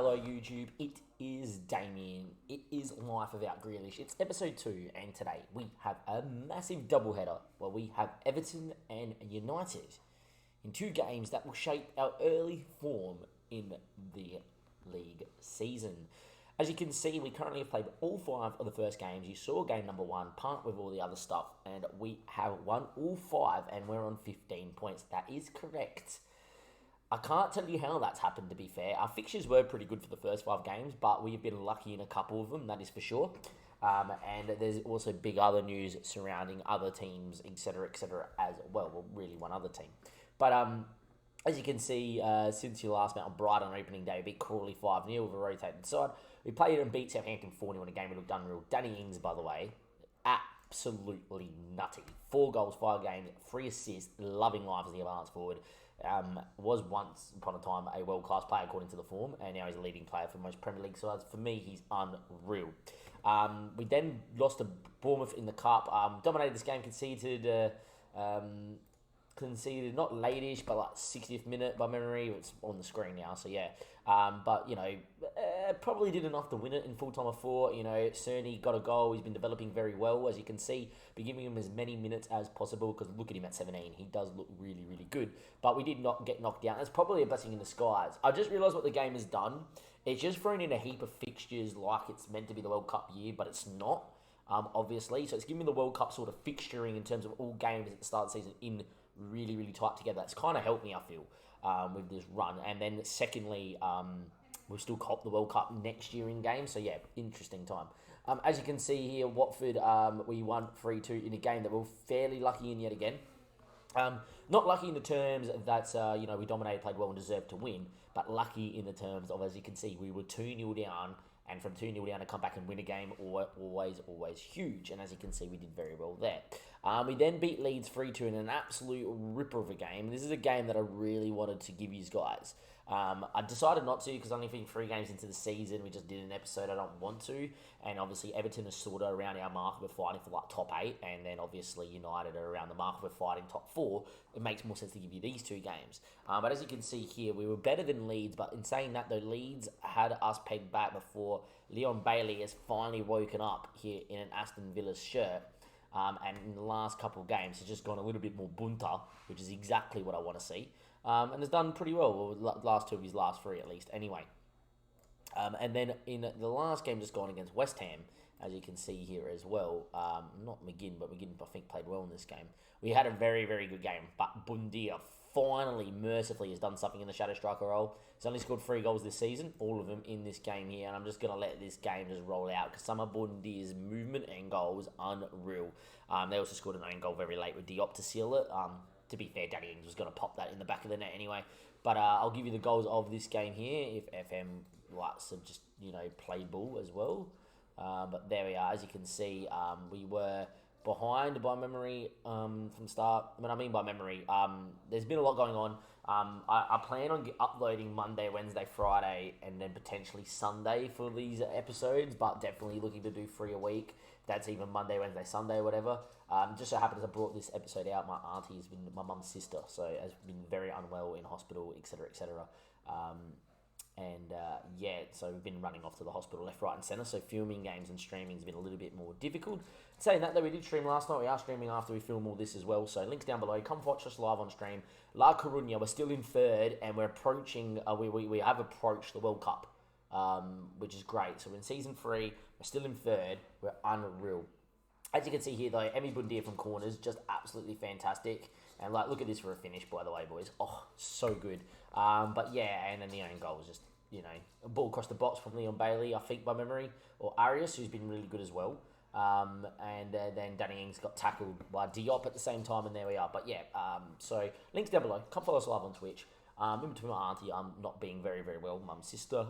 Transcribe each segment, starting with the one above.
Hello YouTube, it is Damien. It is Life Without Grealish. It's episode 2 and today we have a massive doubleheader where we have Everton and United in two games that will shape our early form in the league season. As you can see, we currently have played all 5 of the first games. You saw game number 1, part with all the other stuff, and we have won all 5 and we're on 15 points. That is correct. I can't tell you how that's happened, to be fair. Our fixtures were pretty good for the first 5 games, but we've been lucky in a couple of them, that is for sure. And there's also big other news surrounding other teams, etc., as well. Well, really one other team. But as you can see, since you last met on Brighton on opening day, we beat Crawley 5-0 with a rotated side. We played and beat Southampton 4-0 in a game we looked unreal. Danny Ings, by the way, absolutely nutty. 4 goals, 5 games, 3 assists, loving life as the advanced forward. Was once upon a time a world-class player according to the form, and now he's a leading player for most Premier League sides. For me, he's unreal. We then lost to Bournemouth in the Cup. Dominated this game, conceded not late-ish, but like 60th minute by memory. It's on the screen now, so yeah. But, you know, probably did enough to win it in full time of 4. You know, Cerny got a goal. He's been developing very well, as you can see. Be giving him as many minutes as possible, because look at him at 17. He does look really, really good. But we did not get knocked down. It's probably a blessing in disguise. I just realised what the game has done. It's just thrown in a heap of fixtures like it's meant to be the World Cup year, but it's not, obviously. So it's giving me the World Cup sort of fixturing in terms of all games at the start of the season in really, really tight together. That's kind of helped me, I feel, with this run. And then secondly, we'll still cop the World Cup next year in game. So yeah, interesting time. As you can see here, Watford, we won 3-2 in a game that we were fairly lucky in yet again. Not lucky in the terms that, you know, we dominated, played well and deserved to win, but lucky in the terms of, as you can see, we were 2-0 down, and from 2-0 down to come back and win a game, always huge. And as you can see, we did very well there. We then beat Leeds 3-2 in an absolute ripper of a game. This is a game that I really wanted to give you guys. I decided not to, because only being 3 games into the season, we just did an episode. I don't want to. And obviously, Everton is sort of around our mark. We're fighting for like top 8. And then obviously, United are around the mark. We're fighting top 4. It makes more sense to give you these 2 games. But as you can see here, we were better than Leeds. But in saying that, though, Leeds had us pegged back before Leon Bailey has finally woken up here in an Aston Villa shirt. And in the last couple of games, he's just gone a little bit more bunter, which is exactly what I want to see. And has done pretty well, last 2 of his last 3 at least, anyway. And then in the last game just gone against West Ham, as you can see here as well, not McGinn, but McGinn I think played well in this game. We had a very, very good game, but Bundia finally, mercifully, has done something in the shadow striker role. He's only scored 3 goals this season, all of them in this game here, and I'm just going to let this game just roll out, because some of Bundia's movement and goal was unreal. They also scored an own goal very late with Diop to seal it. To be fair, Danny Ings was going to pop that in the back of the net anyway. But I'll give you the goals of this game here, if FM likes to just, you know, play ball as well. But there we are. As you can see, we were behind by memory from start. When I mean by memory, there's been a lot going on. I plan on uploading Monday, Wednesday, Friday, and then potentially Sunday for these episodes, but definitely looking to do 3 a week. That's even Monday, Wednesday, Sunday, whatever. Just so happens I brought this episode out. My auntie has been my mum's sister, so has been very unwell in hospital, etc., etc. Yeah, so we've been running off to the hospital left, right and centre, so filming games and streaming has been a little bit more difficult. Saying that, though, we did stream last night. We are streaming after we film all this as well, so links down below. Come watch us live on stream. La Coruña, we're still in 3rd, and we're approaching, we have approached the World Cup, which is great. So we're in Season 3, we're still in 3rd, we're unreal. As you can see here, though, Emi Bundia from corners, just absolutely fantastic. And, like, look at this for a finish, by the way, boys. Oh, so good. But, yeah, and then the own goal was just, you know, a ball across the box from Leon Bailey, I think, by memory. Or Arias, who's been really good as well. Then Danny Ings got tackled by Diop at the same time, and there we are. But, yeah, so links down below. Come follow us live on Twitch. In between my auntie, I'm not being very, very well. Mum's sister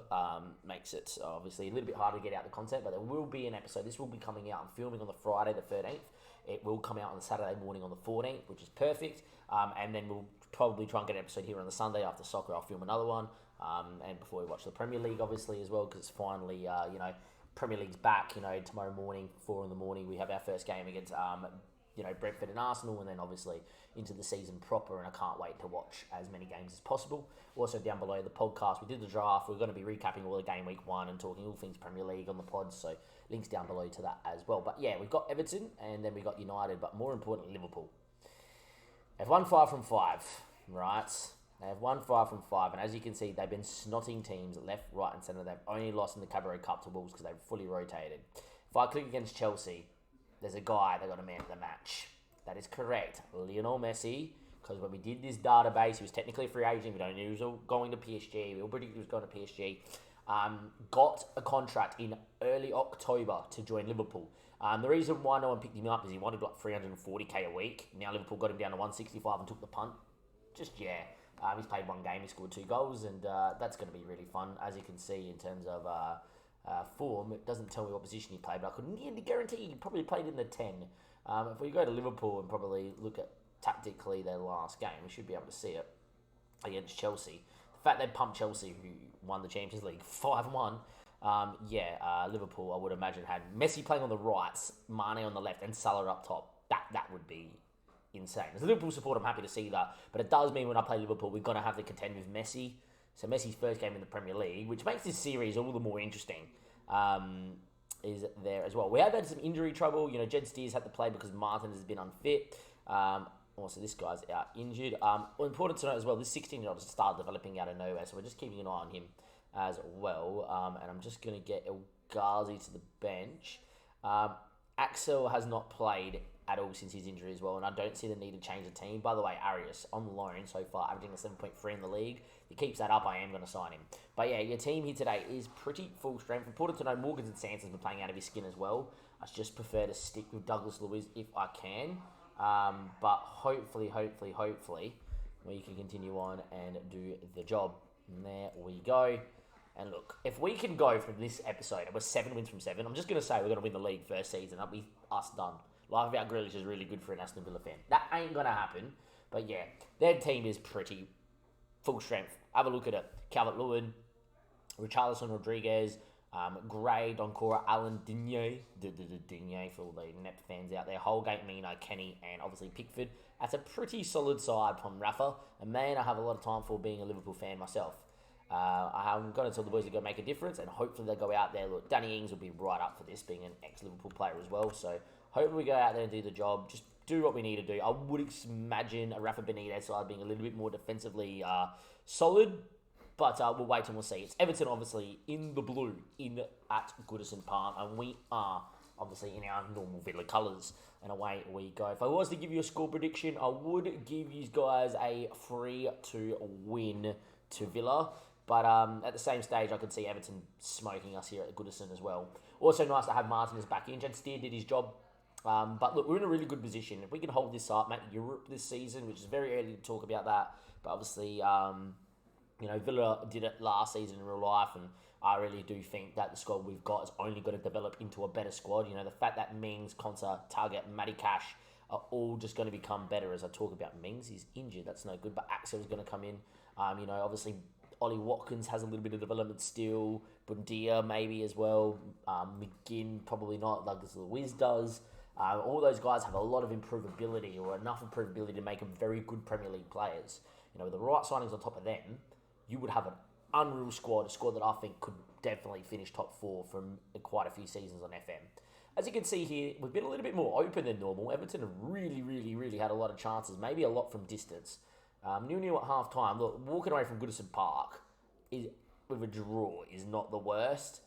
makes it obviously a little bit harder to get out the content, but there will be an episode. This will be coming out. I'm filming on the Friday the 13th. It will come out on the Saturday morning on the 14th, which is perfect. And then we'll probably try and get an episode here on the Sunday after soccer. I'll film another one. And before we watch the Premier League, obviously, as well, because it's finally, you know, Premier League's back. You know, tomorrow morning, 4 in the morning, we have our first game against Brentford and Arsenal, and then obviously into the season proper, and I can't wait to watch as many games as possible. Also down below the podcast, we did the draft. We're going to be recapping all the game week 1 and talking all things Premier League on the pod, so links down below to that as well. But yeah, we've got Everton, and then we've got United, but more importantly, Liverpool. They've won 5 from 5, right? They have won 5 from 5, and as you can see, they've been snotting teams left, right, and centre. They've only lost in the Carabao Cup to Wolves because they've fully rotated. If I click against Chelsea, there's a guy that got a man of the match. That is correct, Lionel Messi, because when we did this database, he was technically a free agent. We don't know he was going to PSG. We all predicted he was going to PSG. Got a contract in early October to join Liverpool. The reason why no one picked him up is he wanted like 340k a week. Now Liverpool got him down to 165 and took the punt. He's played 1 game, he scored 2 goals, and that's going to be really fun. As you can see, in terms of form, it doesn't tell me what position he played, but I could nearly guarantee he probably played in the 10. If we go to Liverpool and probably look at tactically their last game, we should be able to see it against Chelsea. The fact they pumped Chelsea, who won the Champions League 5-1, Liverpool, I would imagine, had Messi playing on the right, Mane on the left, and Salah up top. That would be insane. As a Liverpool supporter, I'm happy to see that, but it does mean when I play Liverpool, we're going to have to contend with Messi. So Messi's first game in the Premier League, which makes this series all the more interesting, is there as well. We have had some injury trouble. Jed Steers had to play because Martin has been unfit. Also, this guy's out injured. Important to note as well, this 16-year-old has started developing out of nowhere, so we're just keeping an eye on him as well. And I'm just going to get El Ghazi to the bench. Axel has not played at all since his injury as well, and I don't see the need to change the team. By the way, Arias on loan so far, averaging a 7.3 in the league. If he keeps that up, I am going to sign him. But yeah, your team here today is pretty full strength. Important to know, Morgans and Sands has been playing out of his skin as well. I just prefer to stick with Douglas Luiz if I can. But hopefully, we can continue on and do the job. And there we go. And look, if we can go from this episode, and we're 7 wins from 7, I'm just going to say we're going to win the league first season. That'll be us done. Life without Grealish is really good for an Aston Villa fan. That ain't going to happen. But yeah, their team is pretty full strength. Have a look at it. Calvert-Lewin, Richarlison, Rodriguez, Gray, Doncora, Alan Digne, Digne for all the Nep fans out there, Holgate, Mina, Kenny, and obviously Pickford. That's a pretty solid side from Rafa. And man, I have a lot of time for being a Liverpool fan myself. I'm going to tell the boys to go make a difference, and hopefully they'll go out there. Look, Danny Ings will be right up for this, being an ex-Liverpool player as well. So hopefully we go out there and do the job. Just do what we need to do. I would imagine a Rafa Benitez side being a little bit more defensively solid, but we'll wait and we'll see. It's Everton, obviously, in the blue, at Goodison Park, and we are obviously in our normal Villa colours, and away we go. If I was to give you a score prediction, I would give you guys a 3-2 win to Villa. But at the same stage, I could see Everton smoking us here at Goodison as well. Also nice to have Martinez back in. Jed Steer did his job. But look, we're in a really good position. If we can hold this up, make Europe this season, which is very early to talk about that. But obviously, Villa did it last season in real life. And I really do think that the squad we've got is only going to develop into a better squad. The fact that Mings, Konsa, Target, Matty Cash are all just going to become better as I talk about Mings. He's injured. That's no good. But Axel's going to come in. Obviously, Ollie Watkins has a little bit of development still. Bundia maybe as well. McGinn probably not. Douglas Luiz does. All those guys have a lot of improvability, or enough improvability to make them very good Premier League players. With the right signings on top of them, you would have an unreal squad, a squad that I think could definitely finish top 4 from quite a few seasons on FM. As you can see here, we've been a little bit more open than normal. Everton have really had a lot of chances, maybe a lot from distance. 0-0 at half-time. Look, walking away from Goodison Park with a draw is not the worst.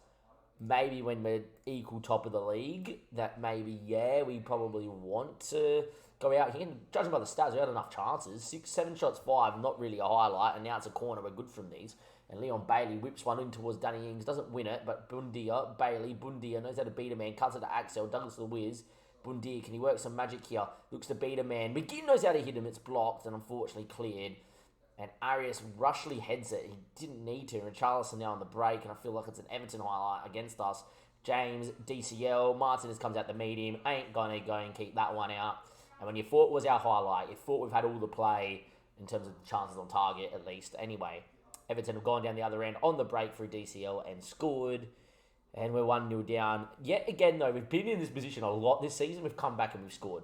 Maybe when we're equal top of the league, that maybe, we probably want to go out here. Judging by the stats, we had enough chances. 6-7 shots, 5, not really a highlight. And now it's a corner. We're good from these. And Leon Bailey whips one in towards Danny Ings. Doesn't win it, but Bundia knows how to beat a man. Cuts it to Axel. Douglas Luiz. Bundia, can he work some magic here? Looks to beat a man. McGinn knows how to hit him. It's blocked and unfortunately cleared. And Arias rushly heads it. He didn't need to. Richarlison now on the break, and I feel like it's an Everton highlight against us. James, DCL, Martinez comes out to meet him. Ain't gonna go and keep that one out. And when you thought it was our highlight, you thought we've had all the play in terms of the chances on target, at least. Anyway, Everton have gone down the other end on the break through DCL and scored. And we're 1-0 down. Yet again, though, we've been in this position a lot this season. We've come back and we've scored.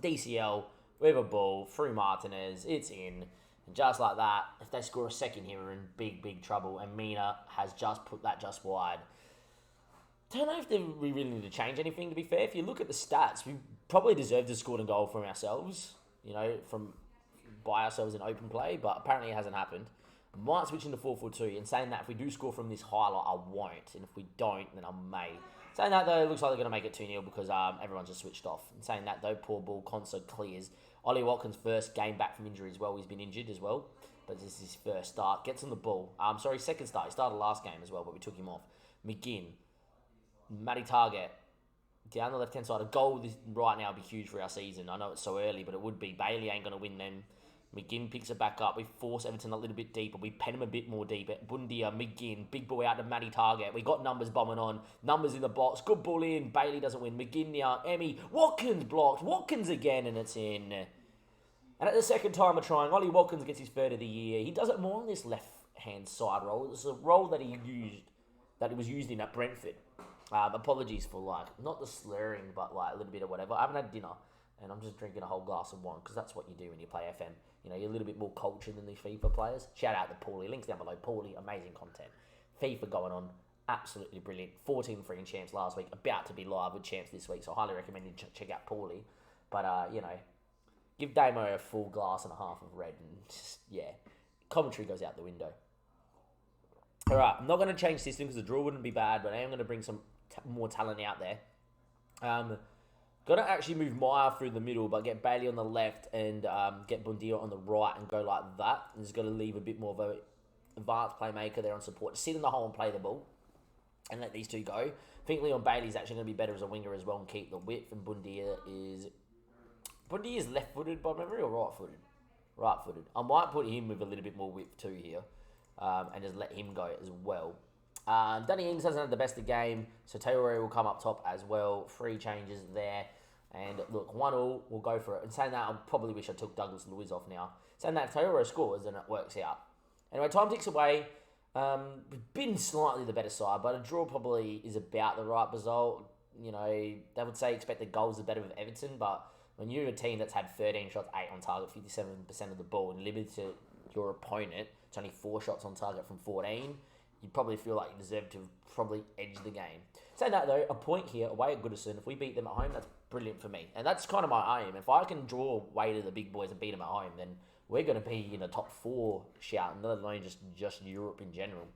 DCL with a ball through Martinez. It's in. And just like that, if they score a second here, we're in big, big trouble. And Mina has just put that just wide. Don't know if we really need to change anything, to be fair. If you look at the stats, we probably deserve to score a goal from ourselves, from by ourselves in open play, but apparently it hasn't happened. I might switch into 4-4-2, and saying that if we do score from this highlight, I won't, and if we don't, then I may. Saying that, though, it looks like they're going to make it 2-0 because everyone's just switched off. And saying that, though, poor ball, Conso clears. Ollie Watkins' first game back from injury as well. He's been injured as well, but this is his first start. Gets on the ball. Second start. He started last game as well, but we took him off. McGinn. Matty Target. Down the left-hand side. A goal right now would be huge for our season. I know it's so early, but it would be. Bailey ain't going to win them. McGinn picks it back up. We force Everton a little bit deeper. We pen him a bit more deep. Bundia, McGinn, big boy out to Matty Target. We got numbers bombing on. Numbers in the box. Good ball in. Bailey doesn't win. McGinn now. Emmy. Watkins blocked. Watkins again, and it's in. And at the second time of trying, Ollie Watkins gets his third of the year. He does it more on this left-hand side role. It's a role that he was used in at Brentford. Apologies for not the slurring, but a little bit of whatever. I haven't had dinner, and I'm just drinking a whole glass of wine because that's what you do when you play FM. You're a little bit more cultured than these FIFA players. Shout out to Paulie. Links down below. Paulie, amazing content. FIFA going on, absolutely brilliant. 14 free in champs last week. About to be live with champs this week, so I highly recommend you check out Paulie. But give Damo a full glass and a half of red, and just commentary goes out the window. All right, I'm not going to change system because the draw wouldn't be bad, but I am going to bring some more talent out there. Got to actually move Maya through the middle, but get Bailey on the left and get Bundia on the right and go like that. And just got to leave a bit more of a advanced playmaker there on support to sit in the hole and play the ball and let these two go. I think Leon Bailey's actually going to be better as a winger as well and keep the width. And Bundia is left-footed by memory or right-footed? Right-footed. I might put him with a little bit more width too here and just let him go as well. Danny Ings hasn't had the best of the game, so Taylor will come up top as well. 3 changes there. And look, 1-1, we'll go for it. And saying that, I probably wish I took Douglas Luiz off now. Saying that, if Taylor scores, then it works out. Anyway, time ticks away. We've been slightly the better side, but a draw probably is about the right result. They would say expected goals are better with Everton, but when you're a team that's had 13 shots, 8 on target, 57% of the ball, and limited to your opponent, it's only 4 shots on target from 14, you probably feel like you deserve to probably edge the game. Saying that though, a point here away at Goodison, if we beat them at home, that's brilliant for me. And that's kind of my aim. If I can draw away to the big boys and beat them at home, then we're going to be in a top 4 shout, let alone just Europe in general.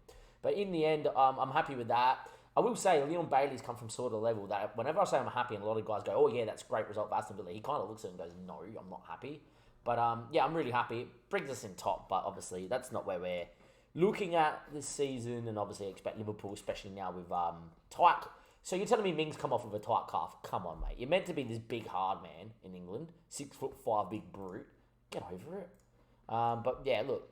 But in the end, I'm happy with that. I will say Leon Bailey's come from sort of level that whenever I say I'm happy and a lot of guys go, oh yeah, that's a great result for Aston Villa, he kind of looks at it and goes, no, I'm not happy. But I'm really happy. It brings us in top, but obviously that's not where we're looking at this season, and obviously expect Liverpool, especially now with tight. So you're telling me Mings come off with a tight calf? Come on, mate. You're meant to be this big hard man in England, 6'5" big brute. Get over it. But yeah, look,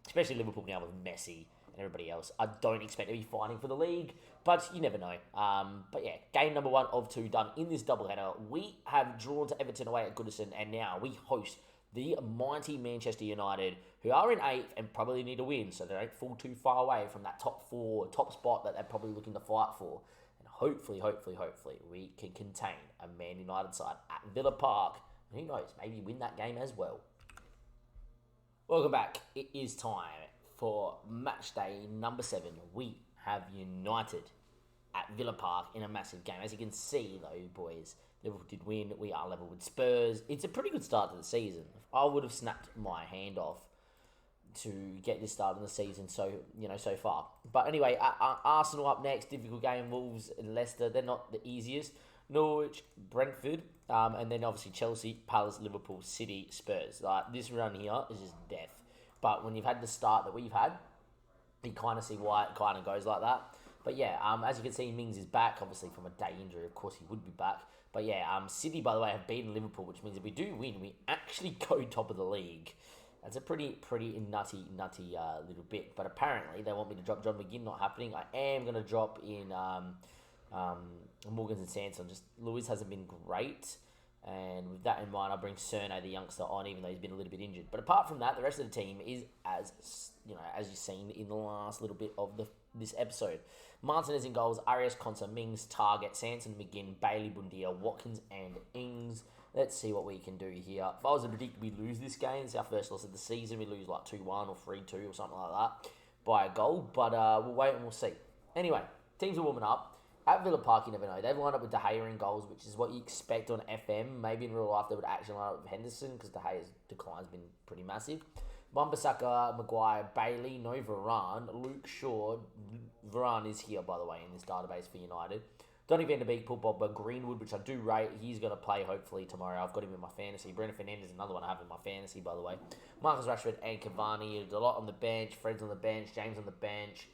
especially Liverpool now with Messi and everybody else. I don't expect to be fighting for the league, but you never know. But yeah, game number 1 of 2 done in this doubleheader. We have drawn to Everton away at Goodison, and now we host the mighty Manchester United, who are in 8th and probably need a win, so they don't fall too far away from that top 4, top spot that they're probably looking to fight for. And hopefully, we can contain a Man United side at Villa Park. And who knows, maybe win that game as well. Welcome back. It is time for match day number 7. We have United at Villa Park in a massive game. As you can see, though, boys, Liverpool did win. We are level with Spurs. It's a pretty good start to the season. I would have snapped my hand off to get this start in the season so far. But anyway, Arsenal up next. Difficult game. Wolves and Leicester. They're not the easiest. Norwich, Brentford, and then obviously Chelsea, Palace, Liverpool, City, Spurs. This run here is just death. But when you've had the start that we've had, you kind of see why it kind of goes like that. But yeah, as you can see, Mings is back, obviously from a day injury. Of course, he would be back. But yeah, City, by the way, have beaten Liverpool, which means if we do win, we actually go top of the league. That's a pretty nutty little bit. But apparently, they want me to drop John McGinn. Not happening. I am going to drop in Morgans and Sanson. Just Lewis hasn't been great. And with that in mind, I'll bring Cerno, the youngster, on, even though he's been a little bit injured. But apart from that, the rest of the team is as you've seen in the last little bit of this episode. Martinez in goals, Arias, Konsa, Mings, Target, Sanson, McGinn, Bailey, Bundia, Watkins, and Ings. Let's see what we can do here. If I was to predict we lose this game, it's our first loss of the season. We lose like 2-1 or 3-2 or something like that by a goal. But we'll wait and we'll see. Anyway, teams are warming up. At Villa Park, you never know. They've lined up with De Gea in goals, which is what you expect on FM. Maybe in real life they would actually line up with Henderson because De Gea's decline has been pretty massive. Wan-Bissaka, Maguire, Bailey, no Varane, Luke Shaw. Varane is here, by the way, in this database for United. Donny van de Beek, Paul Pogba, Greenwood, which I do rate. He's going to play, hopefully, tomorrow. I've got him in my fantasy. Breno Fernandes, another one I have in my fantasy, by the way. Marcus Rashford and Cavani. There's a lot on the bench. Fred's on the bench. James on the bench.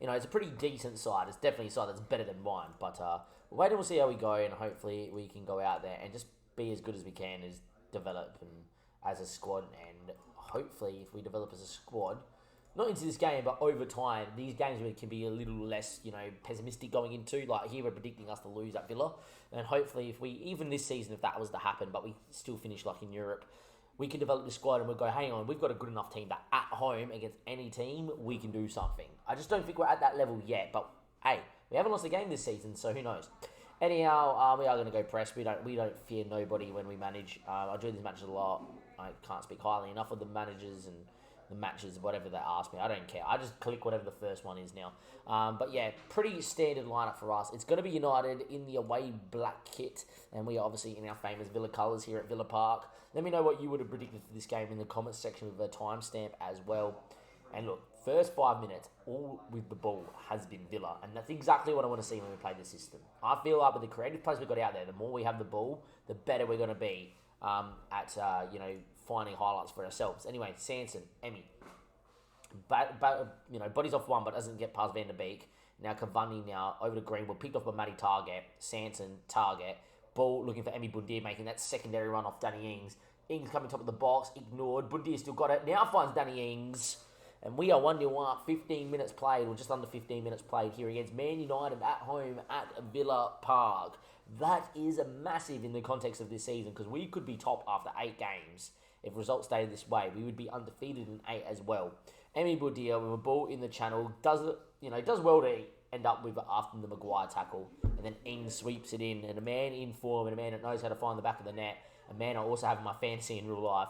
You know, it's a pretty decent side. It's definitely a side that's better than mine. But we'll wait and we'll see how we go. And hopefully we can go out there and just be as good as we can, as develop and as a squad. And hopefully if we develop as a squad, not into this game, but over time, these games can be a little less, you know, pessimistic going into. Like here, we're predicting us to lose at Villa, and hopefully, if we even this season, if that was to happen, but we still finish like in Europe, we can develop the squad and we'll go, hang on, we've got a good enough team that at home against any team we can do something. I just don't think we're at that level yet, but hey, we haven't lost a game this season, so who knows? Anyhow, we are going to go press. We don't fear nobody when we manage. I do these matches a lot. I can't speak highly enough of the managers and the matches, whatever they ask me. I don't care. I just click whatever the first one is now. But yeah, pretty standard lineup for us. It's going to be United in the away black kit, and we are obviously in our famous Villa colours here at Villa Park. Let me know what you would have predicted for this game in the comments section with a timestamp as well. And look, first 5 minutes, all with the ball has been Villa, and that's exactly what I want to see when we play the system. I feel like with the creative plays we've got out there, the more we have the ball, the better we're going to be at finding highlights for ourselves. Anyway, Sanson, Emmy, bodies off one, but doesn't get past Van der Beek. Now Cavani now over to Greenwood, picked off by Matty Target, Sanson Target, ball looking for Emmy Bundia, making that secondary run off Danny Ings. Ings coming top of the box, ignored. Bundia still got it. Now finds Danny Ings. And we are 1-0 up, 15 minutes played, or just under 15 minutes played here against Man United at home at Villa Park. That is a massive in the context of this season, because we could be top after 8 games. If results stayed this way, we would be undefeated in 8 as well. Emi Budia with a ball in the channel does well to end up with it after the Maguire tackle, and then Ings sweeps it in, and a man in form and a man that knows how to find the back of the net, a man I also have in my fantasy in real life,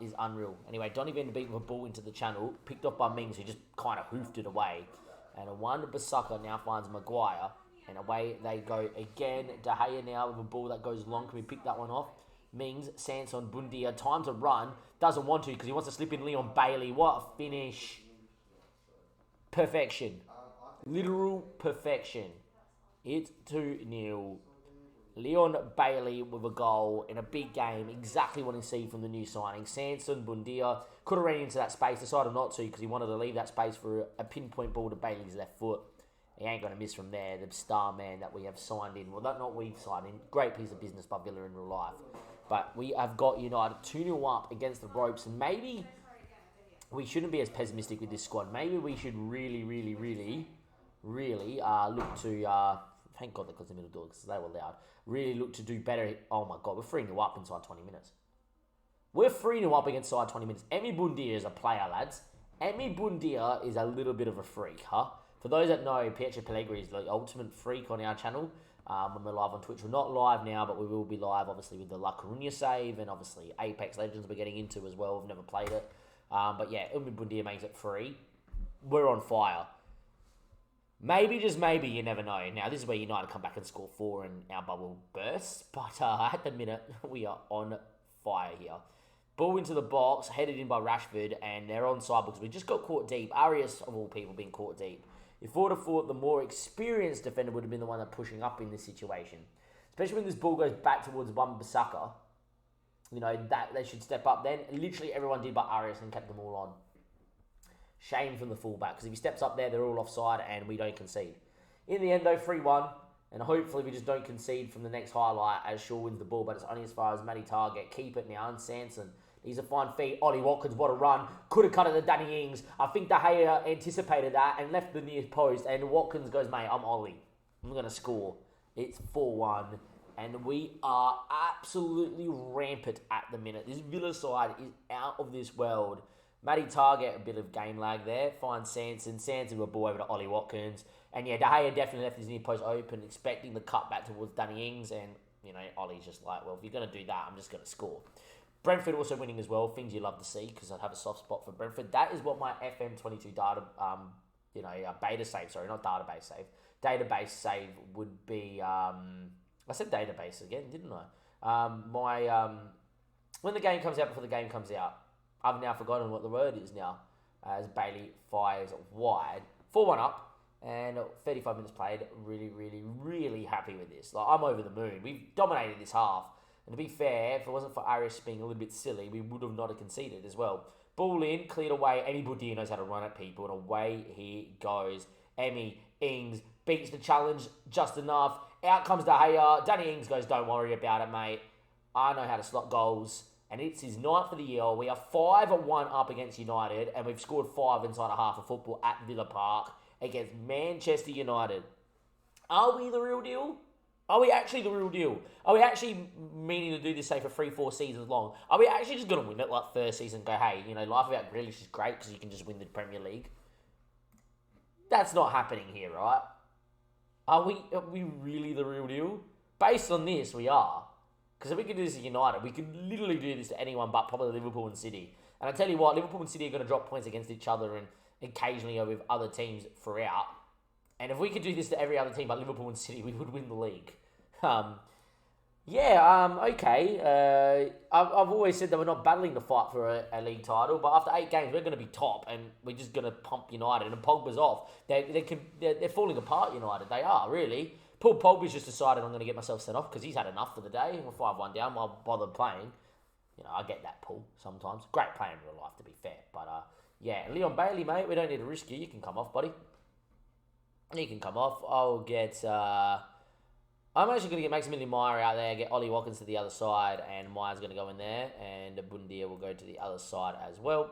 is unreal. Anyway, Donny van de Beek with a ball into the channel, picked off by Mings, who just kind of hoofed it away, and a Wan-Bissaka now finds Maguire, and away they go again. De Gea now with a ball that goes long. Can we pick that one off? Mings, Sanson, Bundia, time to run. Doesn't want to because he wants to slip in Leon Bailey. What a finish. Perfection. Literal perfection. It's 2-0. Leon Bailey with a goal in a big game. Exactly what you see from the new signing. Sanson, Bundia could have ran into that space. Decided not to because he wanted to leave that space for a pinpoint ball to Bailey's left foot. He ain't going to miss from there. The star man that we have signed in. Well, not we've signed in. Great piece of business by Villa in real life. But we have got United 2-0 up against the ropes. And maybe we shouldn't be as pessimistic with this squad. Maybe we should really look to... thank God they closed the middle door because they were loud. Really look to do better. Oh my God, we're 3-0 up inside 20 minutes. We're 3-0 up inside 20 minutes. Emi Bundia is a player, lads. Emi Bundia is a little bit of a freak, huh? For those that know, Pietro Pellegrini is the ultimate freak on our channel. When we're live on Twitch, we're not live now, but we will be live, obviously, with the La Coruña save, and obviously Apex Legends we're getting into as well. We've never played it. But yeah, Emi Bundia makes it free. We're on fire. Maybe, just maybe, you never know. Now, this is where United come back and score 4 and our bubble bursts. But at the minute, we are on fire here. Ball into the box, headed in by Rashford, and they're onside because we just got caught deep. Arias, of all people, being caught deep. If we would have thought the more experienced defender would have been the one that pushing up in this situation. Especially when this ball goes back towards Wan-Bissaka. You know, that they should step up then. Literally everyone did but Arias and kept them all on. Shame from the fullback, because if he steps up there, they're all offside and we don't concede. In the end, though, 3-1, and hopefully we just don't concede from the next highlight as Shaw wins the ball, but it's only as far as Matty Target. Keep it now, and Sanson. He's a fine feet. Ollie Watkins, what a run. Could have cut it to Danny Ings. I think De Gea anticipated that and left the near post, and Watkins goes, mate, I'm Ollie. I'm going to score. It's 4-1, and we are absolutely rampant at the minute. This Villa side is out of this world. Matty Target, a bit of game lag there. Finds Sanson. Sanson with a ball over to Ollie Watkins. And yeah, De Gea definitely left his near post open, expecting the cut back towards Danny Ings. And Ollie's just like, well, if you're going to do that, I'm just going to score. Brentford also winning as well, things you love to see, because I'd have a soft spot for Brentford. That is what my FM22 data, beta save, sorry, not database save. Database save would be, I said database again, didn't I? When the game comes out before the game comes out, I've now forgotten what the word is now, as Bailey fires wide. 4-1 up, and 35 minutes played. Really, really, really happy with this. Like, I'm over the moon. We've dominated this half. And to be fair, if it wasn't for Arias being a little bit silly, we would have not have conceded as well. Ball in, cleared away. Any Budia knows how to run at people, and away he goes. Emmy Ings beats the challenge just enough. Out comes De Gea. Danny Ings goes, don't worry about it, mate. I know how to slot goals. And it's his ninth for the year. We are 5-1 up against United, and we've scored 5 inside a half of football at Villa Park against Manchester United. Are we the real deal? Are we actually the real deal? Are we actually meaning to do this, say, for 3-4 seasons long? Are we actually just going to win it like first season and go, hey, life without Grealish is great because you can just win the Premier League? That's not happening here, right? Are we really the real deal? Based on this, we are. Because if we could do this at United, we could literally do this to anyone but probably Liverpool and City. And I tell you what, Liverpool and City are going to drop points against each other and occasionally with other teams throughout. And if we could do this to every other team but Liverpool and City, we would win the league. Okay. I've always said that we're not battling to fight for a league title, but after 8 games, we're going to be top, and we're just going to pump United. And Pogba's off. They're falling apart, United. They are, really. Paul Pogba's just decided I'm going to get myself sent off because he's had enough for the day. We're 5-1 down. I'll bother playing. I get that, Paul, sometimes. Great player in real life, to be fair. But, Leon Bailey, mate, we don't need to risk you. You can come off, buddy. You can come off. I'll get... I'm actually going to get Maximilian Meyer out there, get Ollie Watkins to the other side, and Meyer's going to go in there, and Bundia will go to the other side as well,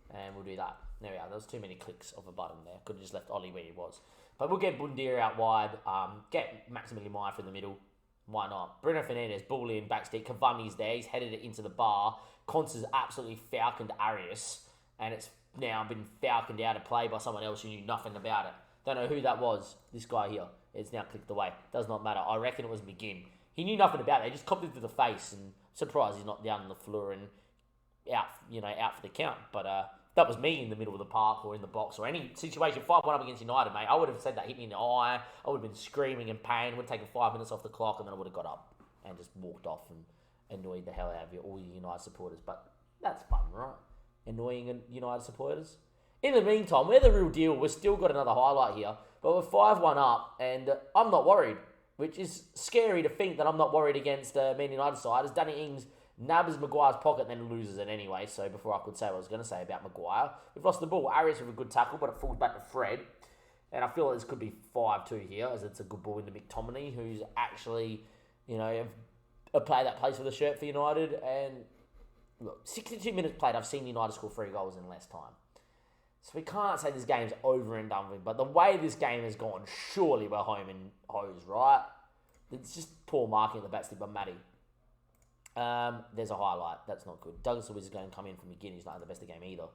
and we'll do that. There we are. There was too many clicks of a button there. Could have just left Ollie where he was. But we'll get Bundia out wide, get Maximilian Meyer through the middle. Why not? Bruno Fernandes, ball in, backstick. Cavani's there. He's headed it into the bar. Conce's absolutely falconed Arias, and it's now been falconed out of play by someone else who knew nothing about it. Don't know who that was. This guy here. It's now clicked away. Does not matter. I reckon it was McGinn. He knew nothing about it. He just copped it to the face, and surprised he's not down on the floor and out for the count. But that was me in the middle of the park or in the box or any situation. 5-1 up against United, mate. I would have said that hit me in the eye. I would have been screaming in pain. Would have taken 5 minutes off the clock, and then I would have got up and just walked off and annoyed the hell out of all you United supporters. But that's fun, right? Annoying United supporters. In the meantime, we're the real deal. We've still got another highlight here. But we're 5-1 up, and I'm not worried, which is scary to think that I'm not worried against Man United side, as Danny Ings nabs Maguire's pocket and then loses it anyway. So before I could say what I was going to say about Maguire, we've lost the ball. Arias with a good tackle, but it falls back to Fred. And I feel like this could be 5-2 here, as it's a good ball into McTominay, who's actually, a player that plays for the shirt for United. And look, 62 minutes played, I've seen United score 3 goals in less time. So we can't say this game's over and done with, but the way this game has gone, surely we're home and hose, right? It's just poor marking at the backstep by Matty. There's a highlight. That's not good. Douglas Lewis is going to come in from McGinn. He's not had the best of the game either.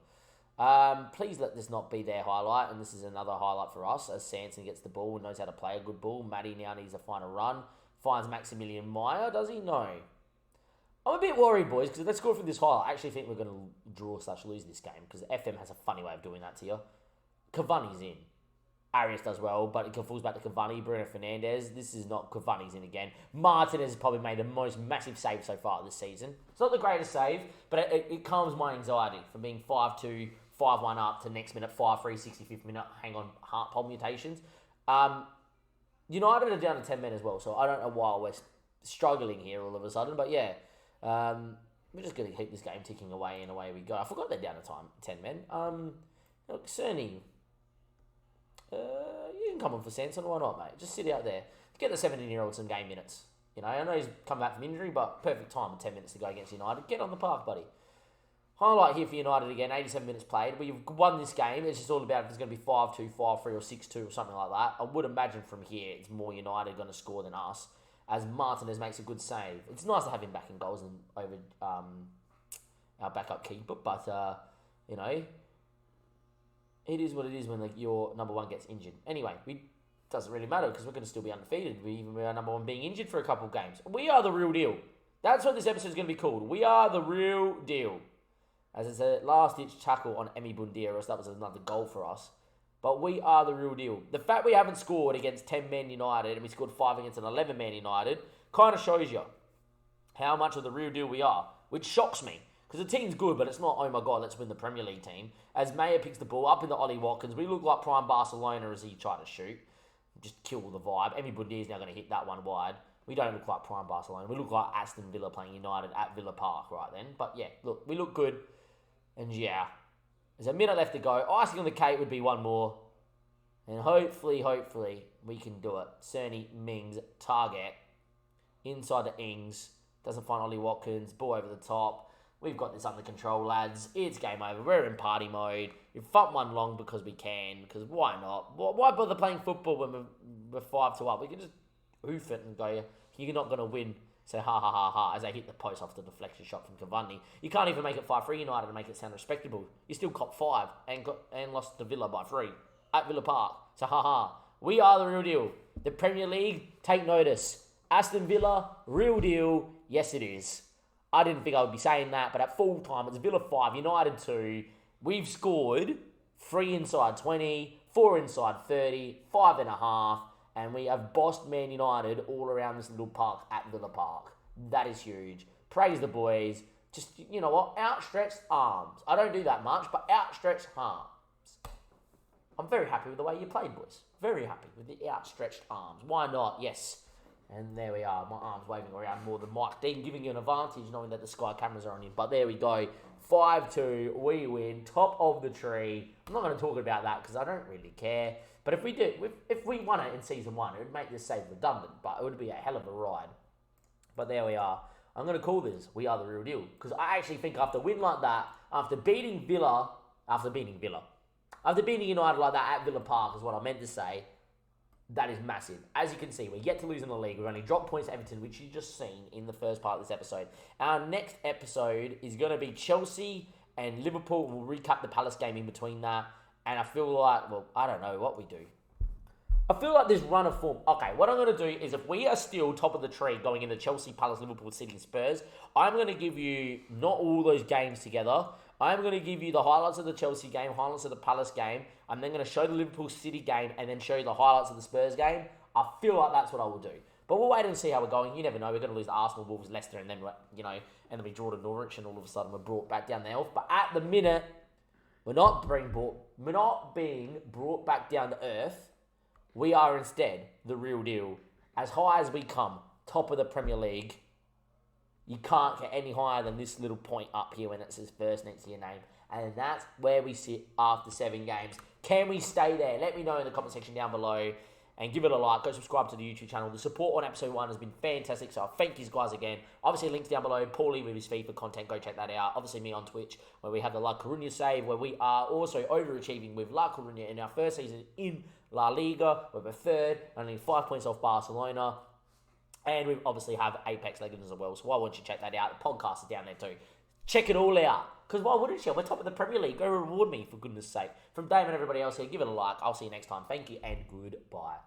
Please let this not be their highlight, and this is another highlight for us, as Sanson gets the ball and knows how to play a good ball. Matty now needs to find a run. Finds Maximilian Meyer. Does he? No. I'm a bit worried, boys, because if they score from this highlight, I actually think we're going to draw/lose this game, because FM has a funny way of doing that to you. Cavani's in. Arias does well, but it falls back to Cavani. Bruno Fernandes. This is not Cavani's in again. Martinez has probably made the most massive save so far this season. It's not the greatest save, but it calms my anxiety from being 5-2, 5-1 up to next minute, 5-3, 65th minute. Hang on, heart palpitations. United are down to 10 men as well, so I don't know why we're struggling here all of a sudden, but yeah. We're just going to keep this game ticking away, and away we go. I forgot they're down to 10 men. Look, Cerny, you can come on for Sanson. Why not, mate? Just sit out there. Get the 17-year-old some game minutes. I know he's come back from injury, but perfect time with 10 minutes to go against United. Get on the park, buddy. Highlight here for United again, 87 minutes played. We've won this game. It's just all about if it's going to be 5-2, 5-3 or 6-2 or something like that. I would imagine from here it's more United going to score than us, as Martinez makes a good save. It's nice to have him back in goals and over our backup keeper, but, it is what it is when your number one gets injured. Anyway, we doesn't really matter because we're going to still be undefeated, even with our number one being injured for a couple of games. We are the real deal. That's what this episode is going to be called. We are the real deal. As it's a last-ditch tackle on Emi Buendia, or else that was another goal for us. But we are the real deal. The fact we haven't scored against 10-man United and we scored 5 against an 11-man United kind of shows you how much of the real deal we are, which shocks me. Because the team's good, but it's not, oh my God, let's win the Premier League team. As Mayer picks the ball up into Ollie Watkins, we look like prime Barcelona as he tried to shoot. Just kill the vibe. Emi Buendia is now going to hit that one wide. We don't look like prime Barcelona. We look like Aston Villa playing United at Villa Park right then. But yeah, look, we look good. And yeah, there's a minute left to go. Icing on the cake would be one more. And hopefully, we can do it. Cerny Mings target. Inside the Ings. Doesn't find Ollie Watkins. Ball over the top. We've got this under control, lads. It's game over. We're in party mode. We've fought one long because we can. Because why not? Why bother playing football when we're 5-2 up? We can just hoof it and go, you're not going to win. Say ha ha ha ha as they hit the post off the deflection shot from Cavani. You can't even make it 5-3 United and make it sound respectable. You still caught 5 and lost to Villa by 3 at Villa Park. So ha ha. We are the real deal. The Premier League, take notice. Aston Villa, real deal. Yes, it is. I didn't think I would be saying that, but at full time, it's Villa 5, United 2. We've scored 3 inside 20, 4 inside 30, 5.5, and we have bossed Man United all around this little park at Villa Park. That is huge. Praise the boys. Just, you know what? Outstretched arms. I don't do that much, but outstretched arms. I'm very happy with the way you played, boys. Very happy with the outstretched arms. Why not? Yes. And there we are, my arms waving around more than Mike Dean, giving you an advantage knowing that the Sky cameras are on him. But there we go, 5-2, we win, top of the tree. I'm not going to talk about that because I don't really care. But if we won it in Season 1, it would make this save redundant, but it would be a hell of a ride. But there we are. I'm going to call this, we are the real deal. Because I actually think after a win like that, after beating United like that at Villa Park is what I meant to say, that is massive. As you can see, we're yet to lose in the league. We've only dropped points to Everton, which you've just seen in the first part of this episode. Our next episode is going to be Chelsea and Liverpool. We'll recap the Palace game in between that. And I feel like, well, I don't know what we do. I feel like this run of form... Okay, what I'm going to do is if we are still top of the tree going into Chelsea, Palace, Liverpool, City, Spurs, I'm going to give you not all those games together. I'm going to give you the highlights of the Chelsea game, highlights of the Palace game. I'm then going to show the Liverpool City game and then show you the highlights of the Spurs game. I feel like that's what I will do. But we'll wait and see how we're going. You never know. We're going to lose to Arsenal, Wolves, Leicester, and then, and then we draw to Norwich, and all of a sudden we're brought back down the elf. But at the minute, we're not being brought back down to earth. We are instead the real deal. As high as we come, top of the Premier League, you can't get any higher than this little point up here when it says first next to your name. And that's where we sit after 7 games. Can we stay there? Let me know in the comment section down below. And give it a like. Go subscribe to the YouTube channel. The support on episode 1 has been fantastic. So I thank you guys again. Obviously, links down below. Paulie with his FIFA content. Go check that out. Obviously, me on Twitch, where we have the La Coruña save, where we are also overachieving with La Coruña in our first season in La Liga. We're third, only 5 points off Barcelona. And we obviously have Apex Legends as well. So why won't you check that out? The podcast is down there too. Check it all out. Because why wouldn't you? We're top of the Premier League. Go reward me, for goodness sake. From Dave and everybody else here, give it a like. I'll see you next time. Thank you and goodbye.